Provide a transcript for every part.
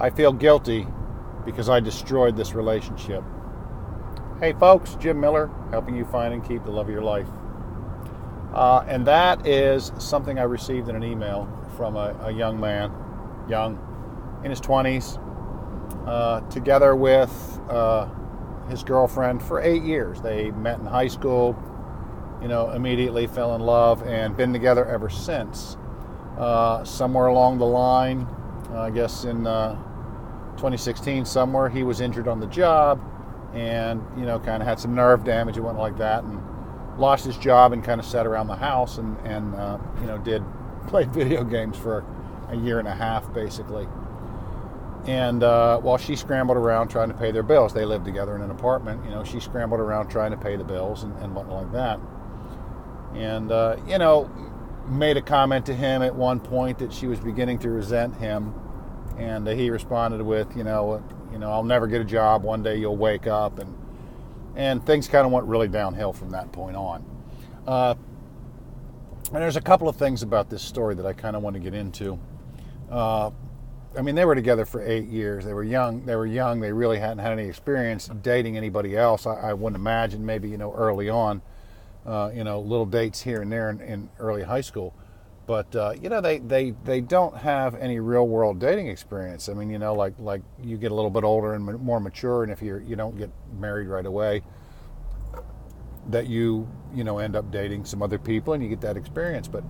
I feel guilty because I destroyed this relationship. Hey folks, Jim Miller, helping you find and keep the love of your life. And that is something I received in an email from a young man, young, in his 20s, together with his girlfriend for 8 years. They met in high school, immediately fell in love and been together ever since. Somewhere along the line, I guess in 2016 somewhere, he was injured on the job and, kind of had some nerve damage and whatnot like that, and lost his job and kind of sat around the house and played video games for a year and a half, basically. And while she scrambled around trying to pay their bills, they lived together in an apartment, she scrambled around trying to pay the bills and whatnot like that. And, made a comment to him at one point that she was beginning to resent him. And he responded with, I'll never get a job. One day you'll wake up. And things kind of went really downhill from that point on. And there's a couple of things about this story that I kind of want to get into. They were together for 8 years. They were young. They really hadn't had any experience dating anybody else. I wouldn't imagine, maybe, early on, little dates here and there in early high school. But, they don't have any real world dating experience. Like you get a little bit older and more mature, and if you don't get married right away, that you end up dating some other people and you get that experience. But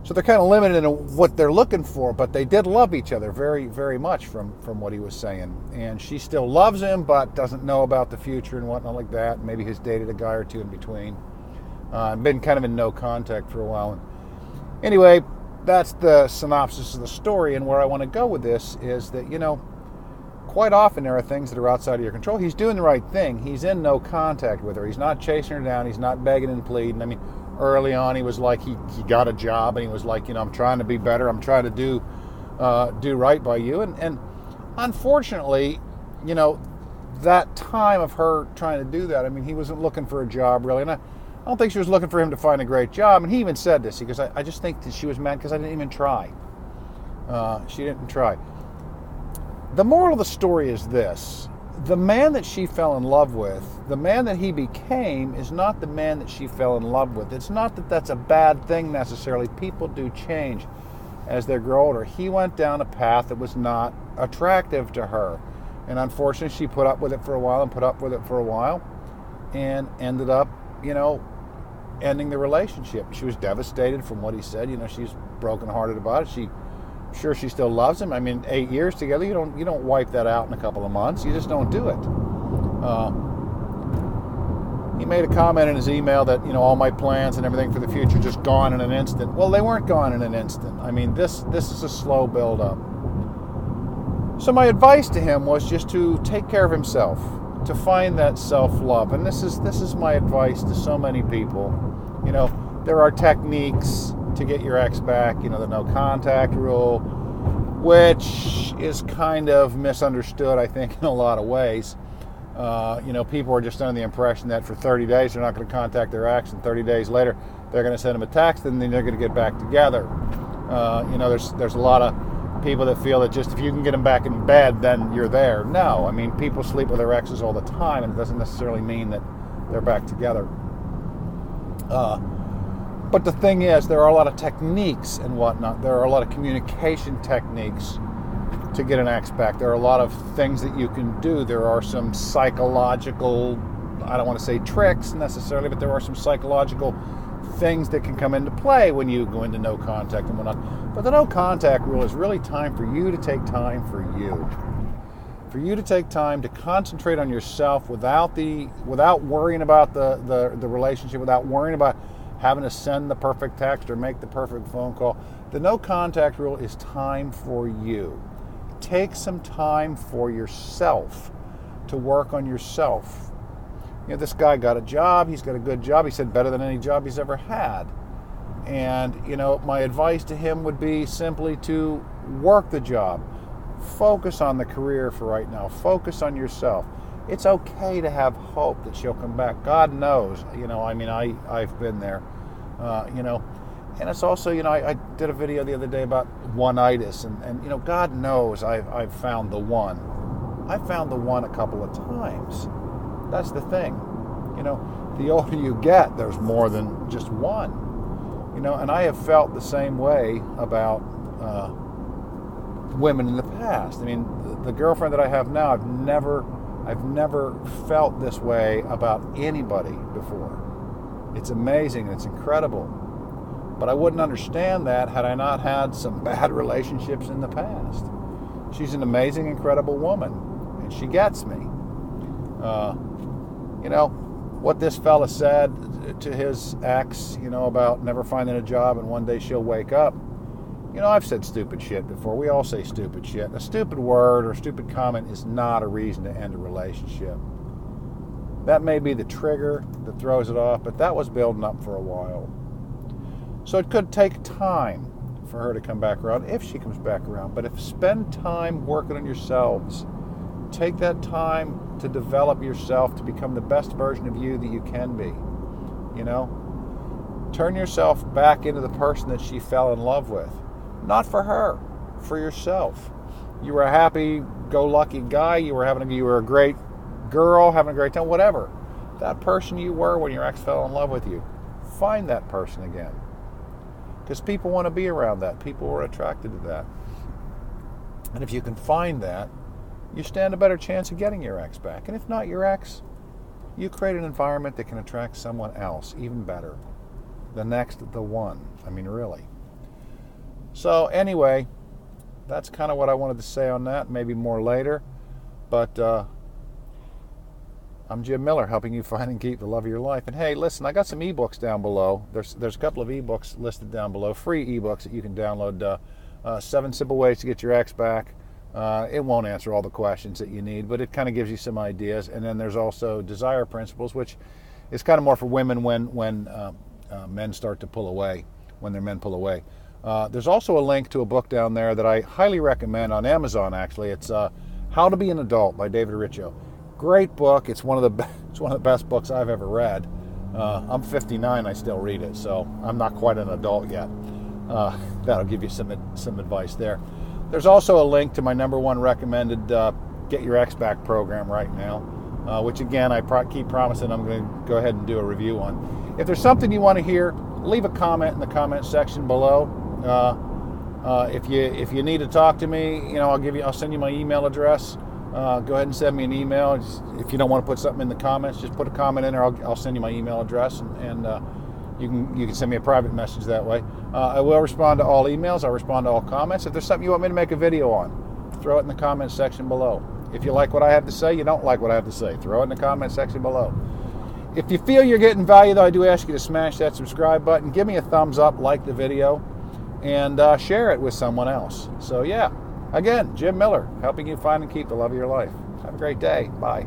so they're kind of limited in what they're looking for, but they did love each other very, very much from what he was saying. And she still loves him, but doesn't know about the future and whatnot like that. Maybe he's dated a guy or two in between. Been kind of in no contact for a while. Anyway, that's the synopsis of the story. And where I want to go with this is that, quite often there are things that are outside of your control. He's doing the right thing. He's in no contact with her. He's not chasing her down. He's not begging and pleading. Early on, he was like, he got a job, and he was like, I'm trying to be better. I'm trying to do right by you. And unfortunately, that time of her trying to do that, he wasn't looking for a job really. And I don't think she was looking for him to find a great job. And he even said this. He goes, I just think that she was mad because I didn't even try. She didn't try. The moral of the story is this. The man that she fell in love with, the man that he became, is not the man that she fell in love with. It's not that that's a bad thing necessarily. People do change as they grow older. He went down a path that was not attractive to her. And unfortunately, she put up with it for a while and ended up, ending the relationship. She was devastated from what he said. She's brokenhearted about it. Sure, she still loves him. 8 years together, you don't wipe that out in a couple of months. You just don't do it. He made a comment in his email that, all my plans and everything for the future just gone in an instant. Well, they weren't gone in an instant. This is a slow build up. So my advice to him was just to take care of himself, to find that self-love. And this is my advice to so many people. There are techniques to get your ex back, the no contact rule, which is kind of misunderstood, I think, in a lot of ways. People are just under the impression that for 30 days they're not going to contact their ex, and 30 days later they're going to send them a text, and then they're going to get back together. There's a lot of people that feel that just if you can get them back in bed, then you're there. No, people sleep with their exes all the time, and it doesn't necessarily mean that they're back together. But the thing is, there are a lot of techniques and whatnot. There are a lot of communication techniques to get an ex back. There are a lot of things that you can do. There are some psychological, I don't want to say tricks necessarily, but there are some psychological things that can come into play when you go into no contact and whatnot. But the no contact rule is really time for you to take time for you. For you to take time to concentrate on yourself without worrying about the relationship, without worrying about having to send the perfect text or make the perfect phone call. The no contact rule is time for you. Take some time for yourself to work on yourself. This guy got a job. He's got a good job. He said better than any job he's ever had. And, my advice to him would be simply to work the job. Focus on the career for right now. Focus on yourself. It's okay to have hope that she'll come back. God knows, I've been there. And it's also, I did a video the other day about one-itis, and God knows I've found the one. I've found the one a couple of times. That's the thing. The older you get, there's more than just one. And I have felt the same way about women in the past. I mean, the girlfriend that I have now, I've never felt this way about anybody before. It's amazing. It's incredible. But I wouldn't understand that had I not had some bad relationships in the past. She's an amazing, incredible woman, and she gets me. What this fella said to his ex, about never finding a job and one day she'll wake up. I've said stupid shit before. We all say stupid shit. A stupid word or a stupid comment is not a reason to end a relationship. That may be the trigger that throws it off, but that was building up for a while. So it could take time for her to come back around, if she comes back around. But spend time working on yourselves. Take that time to develop yourself to become the best version of you that you can be. Turn yourself back into the person that she fell in love with. Not for her, for yourself. You were a happy-go-lucky guy. You were a great girl, having a great time, whatever. That person you were when your ex fell in love with you. Find that person again. Because people want to be around that. People are attracted to that. And if you can find that, you stand a better chance of getting your ex back. And if not your ex, you create an environment that can attract someone else, even better. The one. I mean, really. So anyway, that's kind of what I wanted to say on that. Maybe more later. But I'm Jim Miller, helping you find and keep the love of your life. And hey, listen, I got some ebooks down below. There's a couple of ebooks listed down below, free ebooks that you can download. 7 Simple Ways to Get Your Ex Back. It won't answer all the questions that you need, but it kind of gives you some ideas. And then there's also Desire Principles, which is kind of more for women when men start to pull away, when their men pull away. There's also a link to a book down there that I highly recommend on Amazon, actually. It's How to Be an Adult by David Riccio. Great book. It's one of the best books I've ever read. I'm 59. I still read it, so I'm not quite an adult yet. That'll give you some advice there. There's also a link to my #1 recommended Get Your Ex Back program right now, which again I keep promising I'm going to go ahead and do a review on. If there's something you want to hear, leave a comment in the comment section below. If you need to talk to me, I'll send you my email address. Go ahead and send me an email. If you don't want to put something in the comments, just put a comment in there. I'll send you my email address, and you can send me a private message that way. I will respond to all emails. I'll respond to all comments. If there's something you want me to make a video on, throw it in the comments section below. If you like what I have to say, you don't like what I have to say, throw it in the comments section below. If you feel you're getting value, though, I do ask you to smash that subscribe button. Give me a thumbs up, like the video, and share it with someone else. So, yeah. Again, Jim Miller, helping you find and keep the love of your life. Have a great day. Bye.